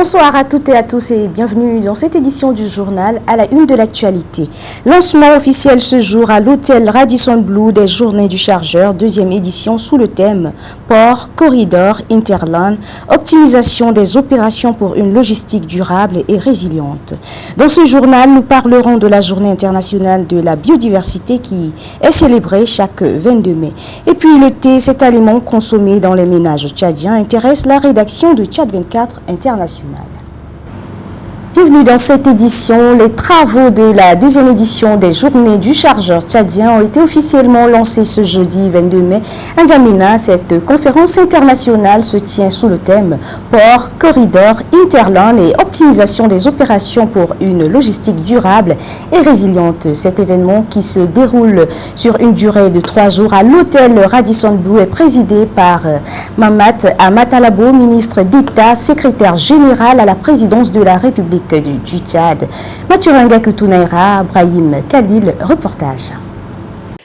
Bonsoir à toutes et à tous et bienvenue dans cette édition du journal à la une de l'actualité. Lancement officiel ce jour à l'hôtel Radisson Blu des Journées du Chargeur, deuxième édition sous le thème Port, Corridor, Interland, optimisation des opérations pour une logistique durable et résiliente. Dans ce journal, nous parlerons de la Journée internationale de la biodiversité qui est célébrée chaque 22 mai. Et puis le thé, cet aliment consommé dans les ménages tchadiens, intéresse la rédaction de Tchad 24 International. Bienvenue dans cette édition. Les travaux de la deuxième édition des Journées du Chargeur tchadien ont été officiellement lancés ce jeudi 22 mai à N'Djamena. Cette conférence internationale se tient sous le thème Port, Corridor, Interland et optimisation des opérations pour une logistique durable et résiliente. Cet événement qui se déroule sur une durée de 3 jours à l'hôtel Radisson Blu est présidé par Mamat Ahmad Alabo, ministre d'État, secrétaire général à la présidence de la République du Tchad. Maturanga Kutunaira, Brahim Khalil, reportage.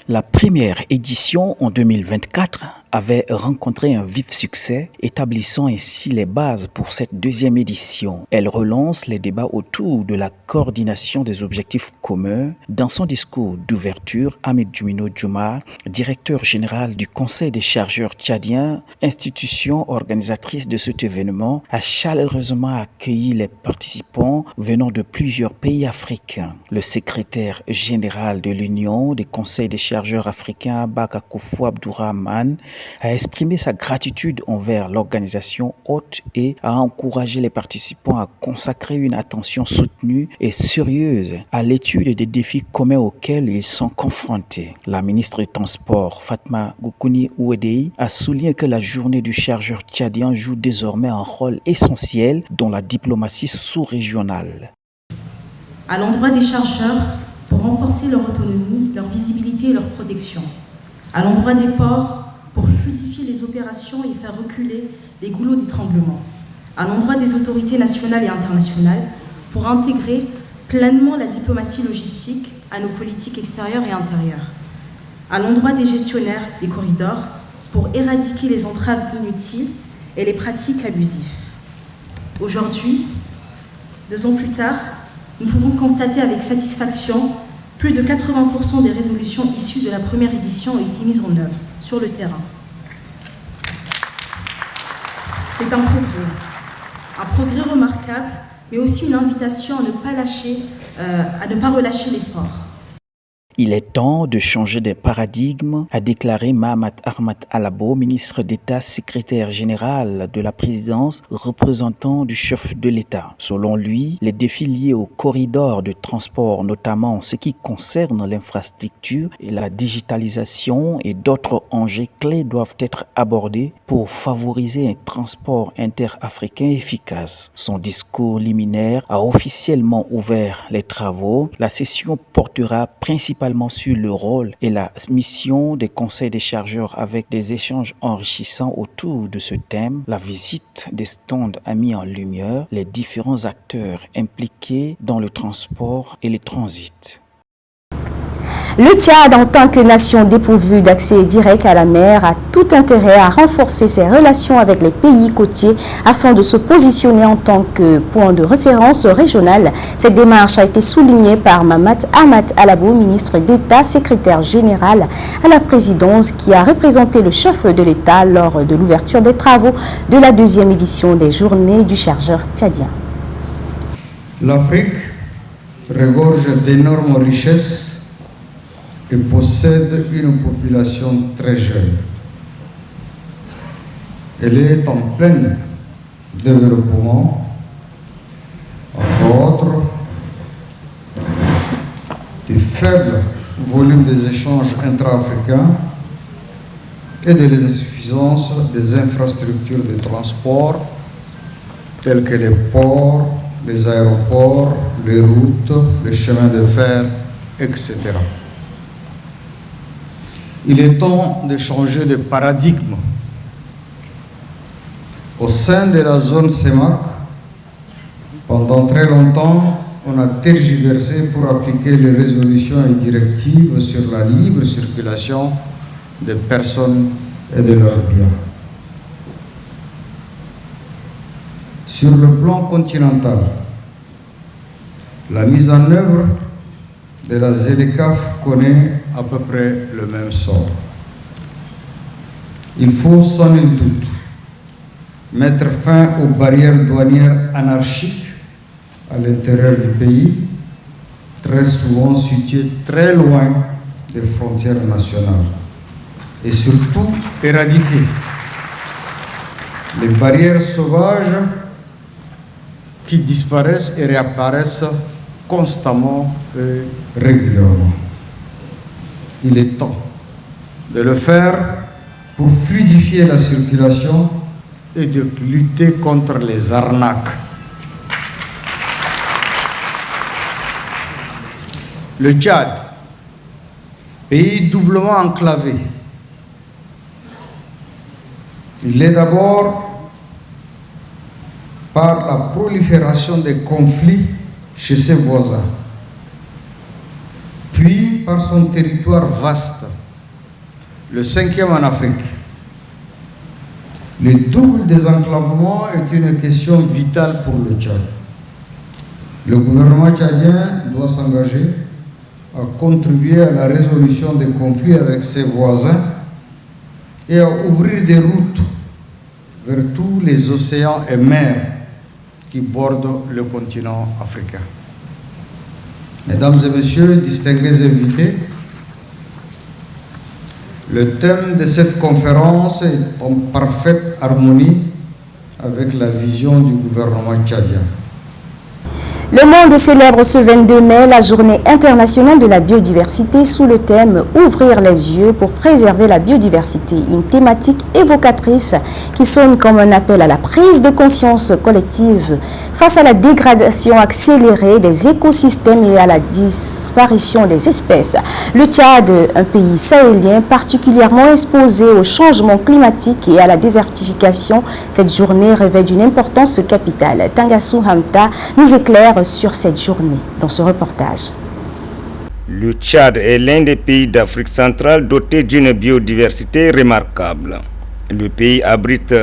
La première édition en 2024 avait rencontré un vif succès, établissant ainsi les bases pour cette deuxième édition. Elle relance les débats autour de la coordination des objectifs communs. Dans son discours d'ouverture, Hamid Djoumino Djouma, directeur général du Conseil des chargeurs tchadiens, institution organisatrice de cet événement, a chaleureusement accueilli les participants venant de plusieurs pays africains. Le secrétaire général de l'Union des conseils des chargeurs africains, Baka Koufou Abdourahman, a exprimé sa gratitude envers l'organisation hôte et a encouragé les participants à consacrer une attention soutenue et sérieuse à l'étude des défis communs auxquels ils sont confrontés. La ministre des Transports, Fatma Goukouni Ouedei, a souligné que la journée du chargeur tchadien joue désormais un rôle essentiel dans la diplomatie sous-régionale. À l'endroit des chargeurs, pour renforcer leur autonomie, leur visibilité et leur protection. À l'endroit des ports, pour fluidifier les opérations et faire reculer les goulots d'étranglement. À l'endroit des autorités nationales et internationales, pour intégrer pleinement la diplomatie logistique à nos politiques extérieures et intérieures. À l'endroit des gestionnaires des corridors, pour éradiquer les entraves inutiles et les pratiques abusives. Aujourd'hui, 2 ans plus tard, nous pouvons constater avec satisfaction plus de 80% des résolutions issues de la première édition ont été mises en œuvre sur le terrain. C'est un progrès remarquable, mais aussi une invitation à ne pas relâcher l'effort. Il est temps de changer de paradigme, a déclaré Mamat Ahmad Alabo, ministre d'État, secrétaire général de la présidence, représentant du chef de l'État. Selon lui, les défis liés au corridor de transport, notamment en ce qui concerne l'infrastructure et la digitalisation et d'autres enjeux clés doivent être abordés pour favoriser un transport interafricain efficace. Son discours liminaire a officiellement ouvert les travaux. La session portera principalement sur le rôle et la mission des conseils des chargeurs avec des échanges enrichissants autour de ce thème. La visite des stands a mis en lumière les différents acteurs impliqués dans le transport et le transit. Le Tchad, en tant que nation dépourvue d'accès direct à la mer, a tout intérêt à renforcer ses relations avec les pays côtiers afin de se positionner en tant que point de référence régional. Cette démarche a été soulignée par Mamat Ahmad Alabo, ministre d'État, secrétaire général à la présidence, qui a représenté le chef de l'État lors de l'ouverture des travaux de la deuxième édition des Journées du chargeur tchadien. L'Afrique regorge d'énormes richesses et possède une population très jeune. Elle est en plein développement, entre autres, du faible volume des échanges intra-africains et de l'insuffisance des infrastructures de transport telles que les ports, les aéroports, les routes, les chemins de fer, etc. Il est temps de changer de paradigme. Au sein de la zone CEMAC, pendant très longtemps, on a tergiversé pour appliquer les résolutions et directives sur la libre circulation des personnes et de leurs biens. Sur le plan continental, la mise en œuvre de la ZLECAf connaît à peu près le même sort. Il faut sans nul doute mettre fin aux barrières douanières anarchiques à l'intérieur du pays, très souvent situées très loin des frontières nationales, et surtout éradiquer les barrières sauvages qui disparaissent et réapparaissent constamment et régulièrement. Il est temps de le faire pour fluidifier la circulation et de lutter contre les arnaques. Le Tchad, pays doublement enclavé, il est d'abord par la prolifération des conflits chez ses voisins, puis par son territoire vaste, le 5e en Afrique. Le double désenclavement est une question vitale pour le Tchad. Le gouvernement tchadien doit s'engager à contribuer à la résolution des conflits avec ses voisins et à ouvrir des routes vers tous les océans et mers qui bordent le continent africain. Mesdames et messieurs, distingués invités, le thème de cette conférence est en parfaite harmonie avec la vision du gouvernement tchadien. Le monde célèbre ce 22 mai la journée internationale de la biodiversité sous le thème « Ouvrir les yeux pour préserver la biodiversité », une thématique évocatrice qui sonne comme un appel à la prise de conscience collective face à la dégradation accélérée des écosystèmes et à la disparition des espèces. Le Tchad, un pays sahélien particulièrement exposé au changement climatique et à la désertification, cette journée revêt d'une importance capitale. Tangassou Hamta nous éclaire sur cette journée dans ce reportage. Le Tchad est l'un des pays d'Afrique centrale doté d'une biodiversité remarquable. Le pays abrite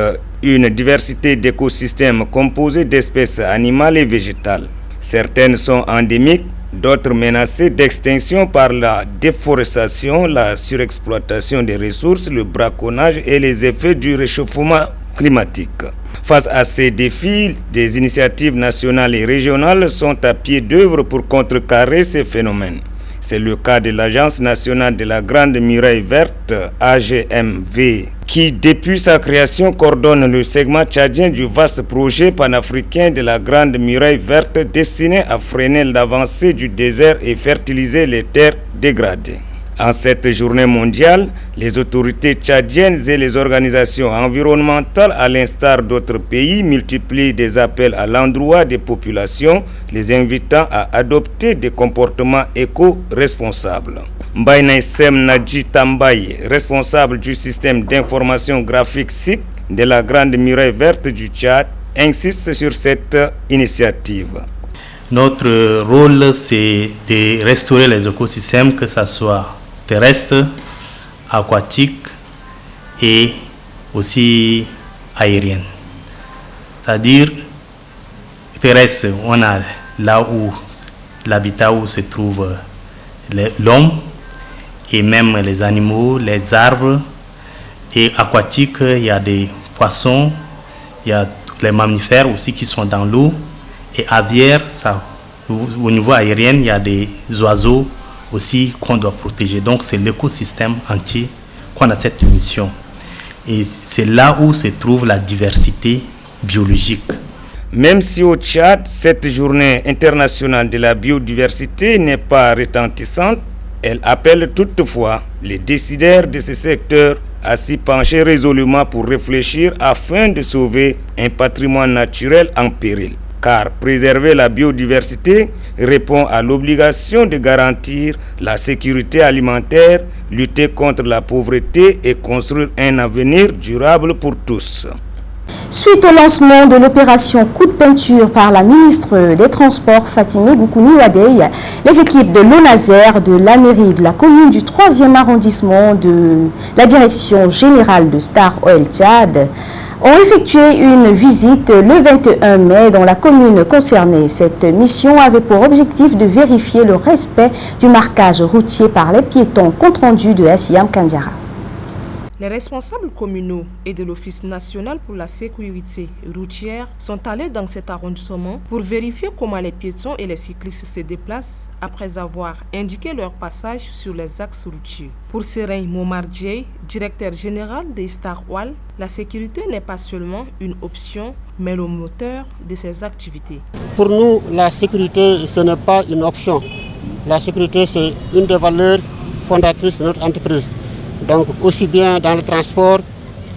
une diversité d'écosystèmes composés d'espèces animales et végétales. Certaines sont endémiques, d'autres menacées d'extinction par la déforestation, la surexploitation des ressources, le braconnage et les effets du réchauffement climatique. Face à ces défis, des initiatives nationales et régionales sont à pied d'œuvre pour contrecarrer ces phénomènes. C'est le cas de l'Agence nationale de la Grande Muraille Verte, AGMV, qui, depuis sa création, coordonne le segment tchadien du vaste projet panafricain de la Grande Muraille Verte destiné à freiner l'avancée du désert et fertiliser les terres dégradées. En cette journée mondiale, les autorités tchadiennes et les organisations environnementales, à l'instar d'autres pays, multiplient des appels à l'endroit des populations, les invitant à adopter des comportements éco-responsables. Mbaye Naissem Nadji Tambaye, responsable du système d'information graphique SIC de la Grande Muraille Verte du Tchad, insiste sur cette initiative. Notre rôle, c'est de restaurer les écosystèmes, que ce soit terrestre, aquatique et aussi aérien. C'est-à-dire, terrestre, on a là où l'habitat où se trouve l'homme et même les animaux, les arbres. Et aquatique, il y a des poissons, il y a les mammifères aussi qui sont dans l'eau. Et aviaire, ça, au niveau aérien, il y a des oiseaux aussi qu'on doit protéger. Donc c'est l'écosystème entier qu'on a cette mission. Et c'est là où se trouve la diversité biologique. Même si au Tchad, cette journée internationale de la biodiversité n'est pas retentissante, elle appelle toutefois les décideurs de ce secteur à s'y pencher résolument pour réfléchir afin de sauver un patrimoine naturel en péril. Car préserver la biodiversité répond à l'obligation de garantir la sécurité alimentaire, lutter contre la pauvreté et construire un avenir durable pour tous. Suite au lancement de l'opération Coup de peinture par la ministre des Transports Fatimé Goukouni Wadeye, les équipes de l'ONASER, de la mairie de la commune du 3e arrondissement, de la direction générale de Star Oil Tchad ont effectué une visite le 21 mai dans la commune concernée. Cette mission avait pour objectif de vérifier le respect du marquage routier par les piétons, compte rendu de Assiam Kandiara. Les responsables communaux et de l'Office national pour la sécurité routière sont allés dans cet arrondissement pour vérifier comment les piétons et les cyclistes se déplacent après avoir indiqué leur passage sur les axes routiers. Pour Serein Momardjei, directeur général des Star Wall, la sécurité n'est pas seulement une option, mais le moteur de ces activités. Pour nous, la sécurité, ce n'est pas une option. La sécurité, c'est une des valeurs fondatrices de notre entreprise. Donc aussi bien dans le transport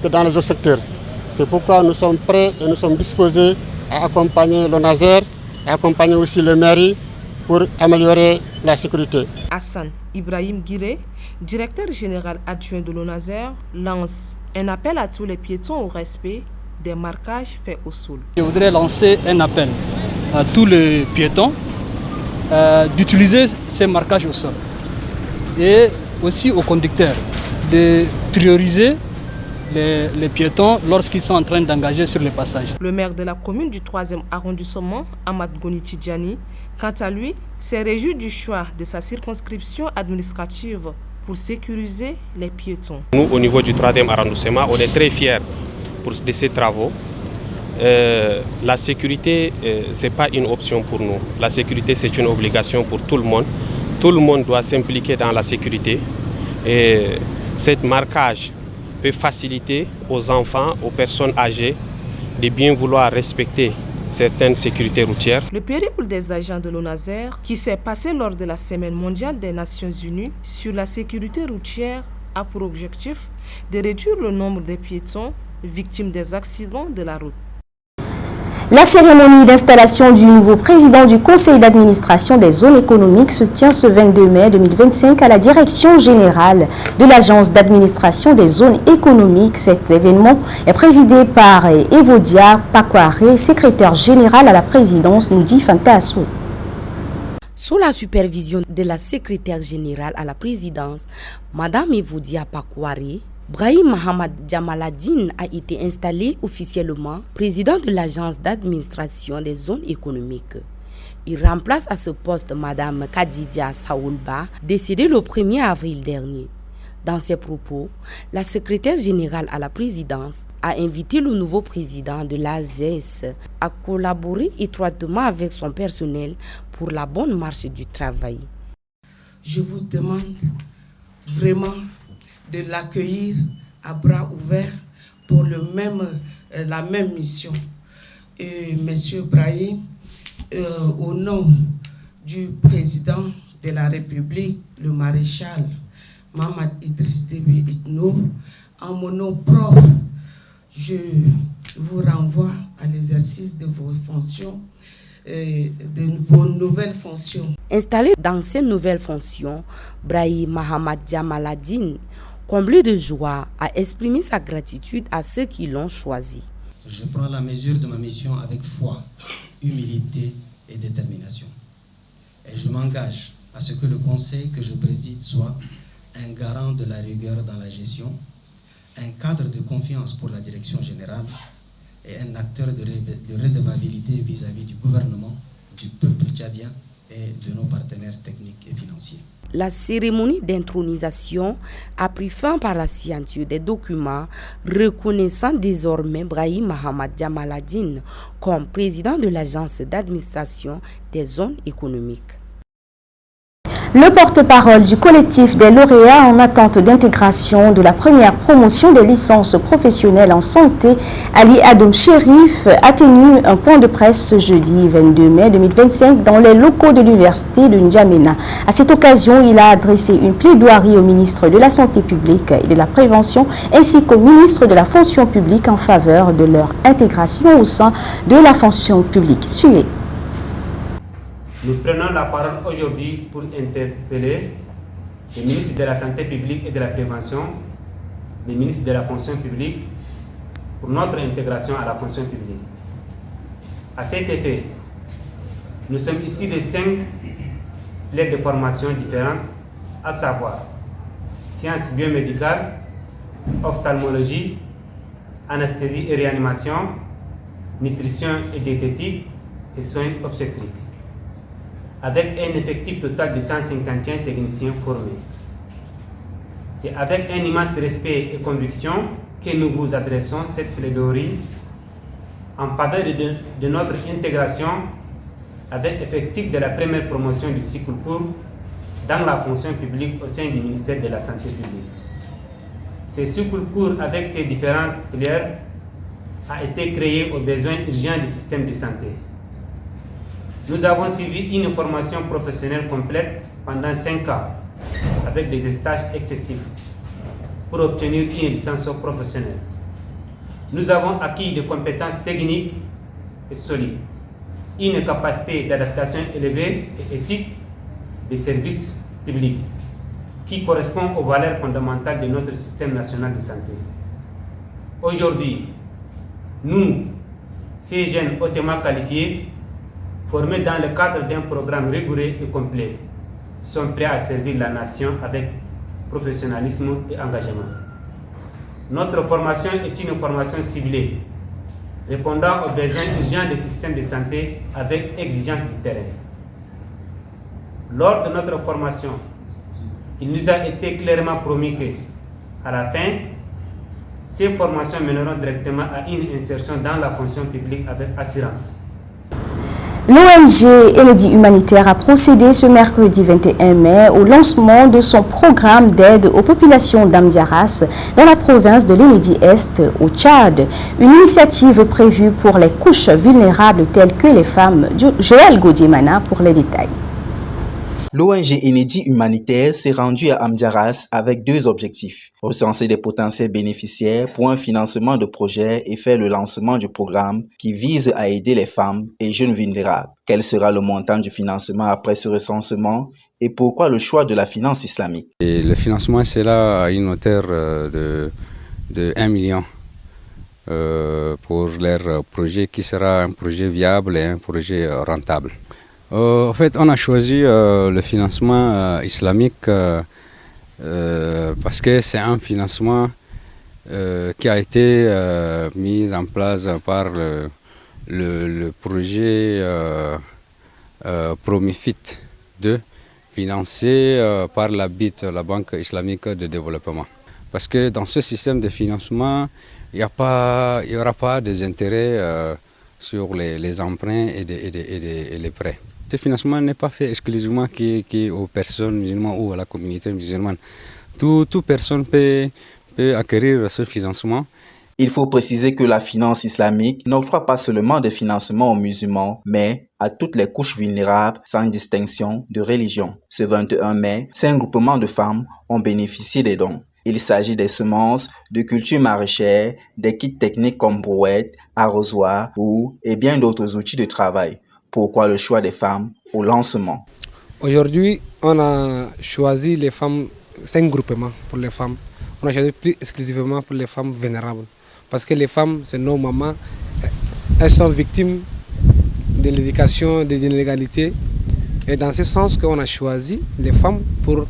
que dans les autres secteurs. C'est pourquoi nous sommes prêts et nous sommes disposés à accompagner l'ONASER, à accompagner aussi le mairie pour améliorer la sécurité. Hassan Ibrahim Guiré, directeur général adjoint de l'ONASER, lance un appel à tous les piétons au respect des marquages faits au sol. Je voudrais lancer un appel à tous les piétons d'utiliser ces marquages au sol et aussi aux conducteurs de prioriser les piétons lorsqu'ils sont en train d'engager sur les passages. Le maire de la commune du 3e arrondissement, Ahmad Goni Tidjani, quant à lui, s'est réjoui du choix de sa circonscription administrative pour sécuriser les piétons. Nous, au niveau du 3e arrondissement, on est très fiers de ces travaux. La sécurité, ce n'est pas une option pour nous. La sécurité, c'est une obligation pour tout le monde. Tout le monde doit s'impliquer dans la sécurité. Et cet marquage peut faciliter aux enfants, aux personnes âgées de bien vouloir respecter certaines sécurités routières. Le périple des agents de l'ONASER, qui s'est passé lors de la Semaine mondiale des Nations Unies sur la sécurité routière, a pour objectif de réduire le nombre de piétons victimes des accidents de la route. La cérémonie d'installation du nouveau président du conseil d'administration des zones économiques se tient ce 22 mai 2025 à la direction générale de l'agence d'administration des zones économiques. Cet événement est présidé par Evodia Pakware, secrétaire général à la présidence, nous dit Fanta Assou. Sous la supervision de la secrétaire générale à la présidence, Madame Evodia Pakware, Brahim Mohamed Jamaladine a été installé officiellement président de l'agence d'administration des zones économiques. Il remplace à ce poste Madame Khadija Saoulba, décédée le 1er avril dernier. Dans ses propos, la secrétaire générale à la présidence a invité le nouveau président de l'AZES à collaborer étroitement avec son personnel pour la bonne marche du travail. Je vous demande vraiment de l'accueillir à bras ouverts pour la même mission. Et Monsieur Brahim, au nom du président de la République, le maréchal Mahamad Idriss Déby Itno, en mon nom propre, je vous renvoie à l'exercice de vos fonctions, de vos nouvelles fonctions. Installé dans ces nouvelles fonctions, Brahim Mohamed Jamaladine, comblé de joie, a exprimé sa gratitude à ceux qui l'ont choisi. Je prends la mesure de ma mission avec foi, humilité et détermination. Et je m'engage à ce que le conseil que je préside soit un garant de la rigueur dans la gestion, un cadre de confiance pour la direction générale et un acteur de redevabilité vis-à-vis du gouvernement, du peuple tchadien et de nos partenaires techniques et financiers. La cérémonie d'intronisation a pris fin par la signature des documents reconnaissant désormais Brahim Mohamed Jamaladine comme président de l'agence d'administration des zones économiques. Le porte-parole du collectif des lauréats en attente d'intégration de la première promotion des licences professionnelles en santé, Ali Adoum Chérif, a tenu un point de presse ce jeudi 22 mai 2025 dans les locaux de l'université de N'Djamena. À cette occasion, il a adressé une plaidoirie au ministre de la Santé publique et de la Prévention ainsi qu'au ministre de la Fonction publique en faveur de leur intégration au sein de la fonction publique. Suivez. Nous prenons la parole aujourd'hui pour interpeller le ministre de la Santé publique et de la Prévention, le ministre de la Fonction publique, pour notre intégration à la fonction publique. À cet effet, nous sommes ici de 5 filières de formation différentes, à savoir sciences biomédicales, ophtalmologie, anesthésie et réanimation, nutrition et diététique et soins obstétriques, avec un effectif total de 151 techniciens formés. C'est avec un immense respect et conviction que nous vous adressons cette plaidoirie en faveur de notre intégration avec effectif de la première promotion du cycle court dans la fonction publique au sein du ministère de la Santé publique. Ce cycle court avec ses différentes filières a été créé aux besoins urgents du système de santé. Nous avons suivi une formation professionnelle complète pendant 5 ans avec des stages excessifs pour obtenir une licence professionnelle. Nous avons acquis des compétences techniques et solides, une capacité d'adaptation élevée et éthique des services publics qui correspond aux valeurs fondamentales de notre système national de santé. Aujourd'hui, nous, ces jeunes hautement qualifiés, formés dans le cadre d'un programme rigoureux et complet, sont prêts à servir la nation avec professionnalisme et engagement. Notre formation est une formation ciblée, répondant aux besoins urgents des systèmes de santé avec exigence du terrain. Lors de notre formation, il nous a été clairement promis que, à la fin, ces formations mèneront directement à une insertion dans la fonction publique avec assurance. L'ONG Enedi Humanitaire a procédé ce mercredi 21 mai au lancement de son programme d'aide aux populations d'Amdiaras dans la province de l'Enedi-Est au Tchad. Une initiative prévue pour les couches vulnérables telles que les femmes. Joël Godiemana pour les détails. L'ONG Enedi Humanitaire s'est rendue à Amdiaras avec 2 objectifs. Recenser des potentiels bénéficiaires pour un financement de projet et faire le lancement du programme qui vise à aider les femmes et jeunes vulnérables. Quel sera le montant du financement après ce recensement et pourquoi le choix de la finance islamique? Et le financement sera à une hauteur de 1 million pour leur projet qui sera un projet viable et un projet rentable. En fait, on a choisi le financement islamique parce que c'est un financement qui a été mis en place par le projet Promifit 2, financé par la BIT, la Banque islamique de développement. Parce que dans ce système de financement, il n'y aura pas des intérêts sur les emprunts et les prêts. Ce financement n'est pas fait exclusivement aux personnes musulmanes ou à la communauté musulmane. Toute personne peut acquérir ce financement. Il faut préciser que la finance islamique n'octroie pas seulement des financements aux musulmans, mais à toutes les couches vulnérables sans distinction de religion. Ce 21 mai, 5 groupements de femmes ont bénéficié des dons. Il s'agit des semences, de cultures maraîchères, des kits techniques comme brouettes, arrosoirs, houes et bien d'autres outils de travail. Pourquoi le choix des femmes au lancement? Aujourd'hui, on a choisi les femmes, 5 groupements pour les femmes. On a choisi plus exclusivement pour les femmes vulnérables. Parce que les femmes, c'est nos mamans, elles sont victimes de l'éducation, de l'inégalité. Et dans ce sens qu'on a choisi les femmes pour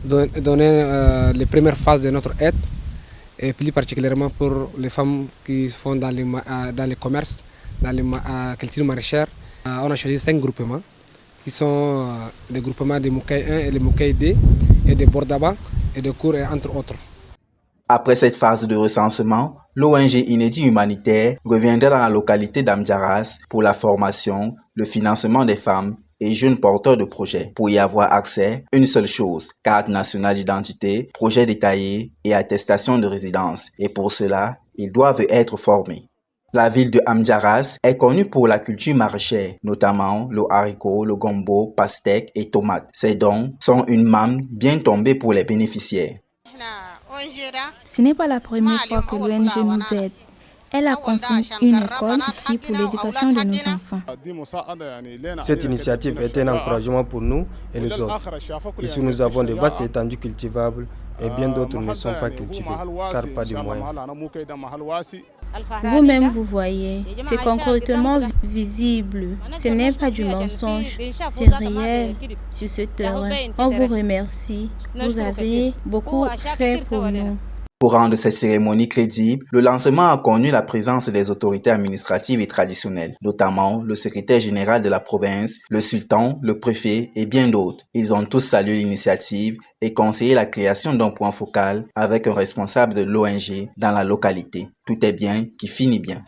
donner les premières phases de notre aide. Et plus particulièrement pour les femmes qui font dans les commerces, dans les cultures maraîchères. On a choisi 5 groupements qui sont des groupements de Moukaï 1 et de Moukaï 2 et de Bordaba et de Kour et entre autres. Après cette phase de recensement, l'ONG Enedi Humanitaire reviendra dans la localité d'Amdiaras pour la formation, le financement des femmes et jeunes porteurs de projets. Pour y avoir accès, une seule chose, carte nationale d'identité, projet détaillé et attestation de résidence. Et pour cela, ils doivent être formés. La ville de Amdiaras est connue pour la culture maraîchère, notamment le haricot, le gombo, pastèque et tomates. Ces dons sont une manne bien tombée pour les bénéficiaires. Ce n'est pas la première fois que l'ONG nous aide. Elle a construit une école ici pour l'éducation de nos enfants. Cette initiative est un encouragement pour nous et les autres. Ici, nous avons de vastes étendues cultivables et bien d'autres ne sont pas cultivées, car pas de moyens. Vous-même, vous voyez, c'est concrètement visible. Ce n'est pas du mensonge, c'est réel sur ce terrain. On vous remercie. Vous avez beaucoup fait pour nous. Pour rendre cette cérémonie crédible, le lancement a connu la présence des autorités administratives et traditionnelles, notamment le secrétaire général de la province, le sultan, le préfet et bien d'autres. Ils ont tous salué l'initiative et conseillé la création d'un point focal avec un responsable de l'ONG dans la localité. Tout est bien qui finit bien.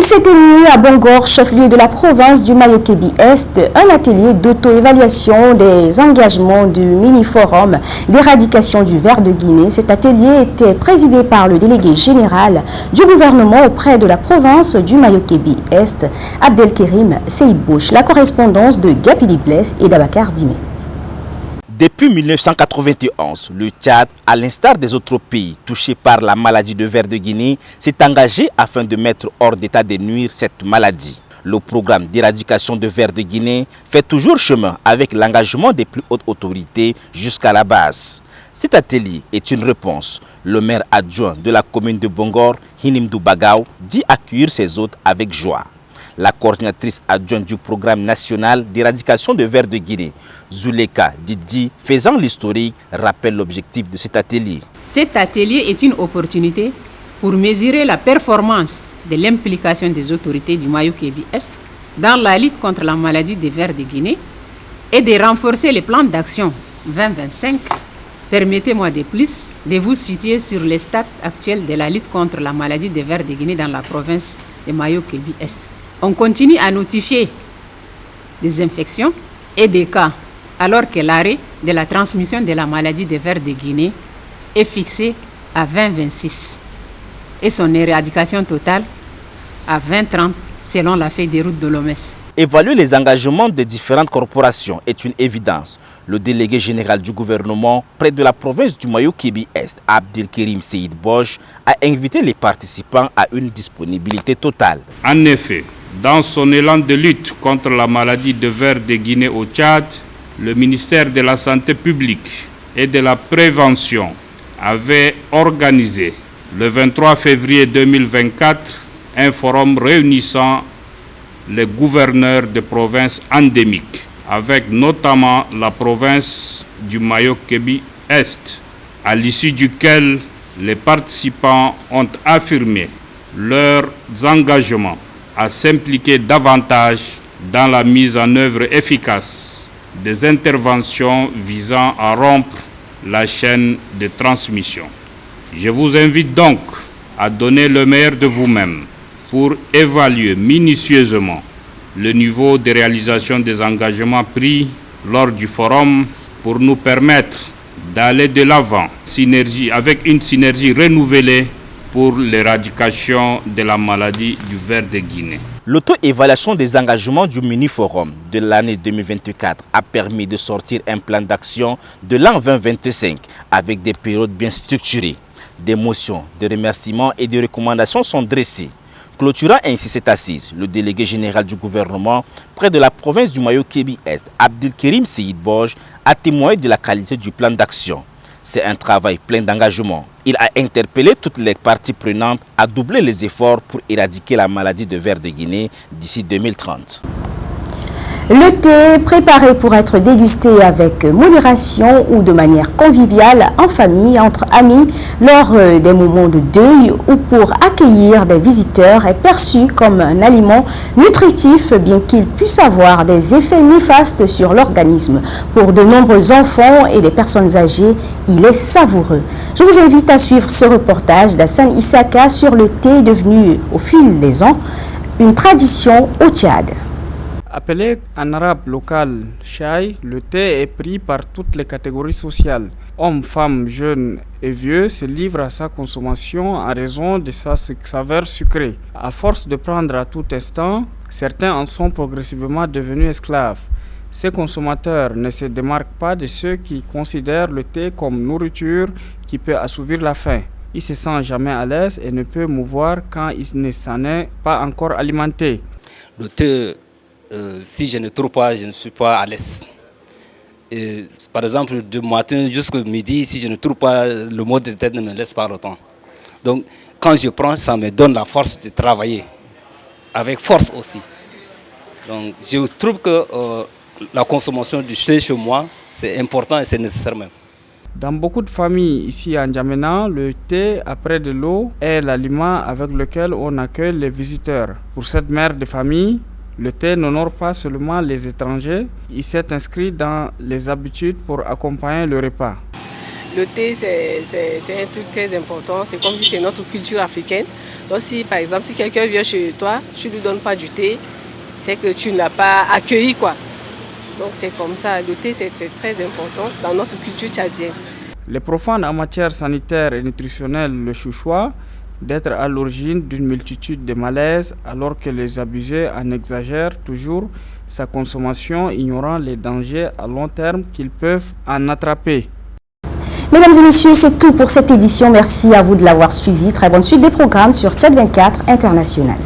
Il s'est tenu à Bongor, chef-lieu de la province du Mayo-Kébi-Est, un atelier d'auto-évaluation des engagements du mini-forum d'éradication du ver de Guinée. Cet atelier était présidé par le délégué général du gouvernement auprès de la province du Mayo-Kébi-Est, Abdelkerim Seyd Bouch. La correspondance de Gapili Bless et d'Abakar Dimé. Depuis 1991, le Tchad, à l'instar des autres pays touchés par la maladie de ver de Guinée, s'est engagé afin de mettre hors d'état de nuire cette maladie. Le programme d'éradication de ver de Guinée fait toujours chemin avec l'engagement des plus hautes autorités jusqu'à la base. Cet atelier est une réponse. Le maire adjoint de la commune de Bongor, Hinimdou Bagaou, dit accueillir ses hôtes avec joie. La coordinatrice adjointe du programme national d'éradication de ver de Guinée, Zuleka Didi, faisant l'historique, rappelle l'objectif de cet atelier. Cet atelier est une opportunité pour mesurer la performance de l'implication des autorités du Mayo-Kébi-Est dans la lutte contre la maladie de ver de Guinée et de renforcer les plans d'action 2025. Permettez-moi de plus de vous situer sur le stade actuel de la lutte contre la maladie de ver de Guinée dans la province de Mayo-Kébi-Est. On continue à notifier des infections et des cas, alors que l'arrêt de la transmission de la maladie de ver de Guinée est fixé à 2026 et son éradication totale à 2030 selon la feuille de route de l'OMS. Évaluer les engagements des différentes corporations est une évidence. Le délégué général du gouvernement près de la province du Mayo-Kébi-Est, Abdelkerim Seyd Bouch, a invité les participants à une disponibilité totale. En effet, dans son élan de lutte contre la maladie de ver de Guinée au Tchad, le ministère de la Santé publique et de la Prévention avait organisé le 23 février 2024 un forum réunissant les gouverneurs de provinces endémiques, avec notamment la province du Mayo-Kébi-Est, à l'issue duquel les participants ont affirmé leurs engagements à s'impliquer davantage dans la mise en œuvre efficace des interventions visant à rompre la chaîne de transmission. Je vous invite donc à donner le meilleur de vous-même pour évaluer minutieusement le niveau de réalisation des engagements pris lors du forum pour nous permettre d'aller de l'avant avec une synergie renouvelée pour l'éradication de la maladie du ver de Guinée. L'auto-évaluation des engagements du mini-forum de l'année 2024 a permis de sortir un plan d'action de l'an 2025 avec des périodes bien structurées. Des motions, des remerciements et des recommandations sont dressées. Clôturant ainsi cette assise, le délégué général du gouvernement près de la province du Mayo-Kébi-Est, Abdelkerim Seyd Bouch, a témoigné de la qualité du plan d'action. C'est un travail plein d'engagement. Il a interpellé toutes les parties prenantes à doubler les efforts pour éradiquer la maladie de ver de Guinée d'ici 2030. Le thé préparé pour être dégusté avec modération ou de manière conviviale en famille, entre amis, lors des moments de deuil ou pour accueillir des visiteurs est perçu comme un aliment nutritif, bien qu'il puisse avoir des effets néfastes sur l'organisme. Pour de nombreux enfants et des personnes âgées, il est savoureux. Je vous invite à suivre ce reportage d'Hassan Issaka sur le thé devenu au fil des ans une tradition au Tchad. Appelé en arabe local chai, le thé est pris par toutes les catégories sociales. Hommes, femmes, jeunes et vieux se livrent à sa consommation en raison de sa saveur sucrée. À force de prendre à tout instant, certains en sont progressivement devenus esclaves. Ces consommateurs ne se démarquent pas de ceux qui considèrent le thé comme nourriture qui peut assouvir la faim. Ils se sentent jamais à l'aise et ne peuvent mouvoir quand il ne s'en est pas encore alimenté. Le thé, si je ne trouve pas, je ne suis pas à l'aise. Par exemple, du matin jusqu'au midi, si je ne trouve pas, le mot de tête ne me laisse pas le temps. Donc, quand je prends, ça me donne la force de travailler, avec force aussi. Donc, je trouve que la consommation du thé chez moi, c'est important et c'est nécessaire même. Dans beaucoup de familles ici à N'Djamena, le thé après de l'eau est l'aliment avec lequel on accueille les visiteurs. Pour cette mère de famille, le thé n'honore pas seulement les étrangers, il s'est inscrit dans les habitudes pour accompagner le repas. Le thé, c'est un truc très important, c'est comme si c'est notre culture africaine. Donc si par exemple, si quelqu'un vient chez toi, tu ne lui donnes pas du thé, c'est que tu ne l'as pas accueilli, quoi. Donc c'est comme ça, le thé c'est très important dans notre culture tchadienne. Les profanes en matière sanitaire et nutritionnelle le chouchoient d'être à l'origine d'une multitude de malaises alors que les abusés en exagèrent toujours sa consommation, ignorant les dangers à long terme qu'ils peuvent en attraper. Mesdames et messieurs, c'est tout pour cette édition. Merci à vous de l'avoir suivi. Très bonne suite des programmes sur Tchad 24 International.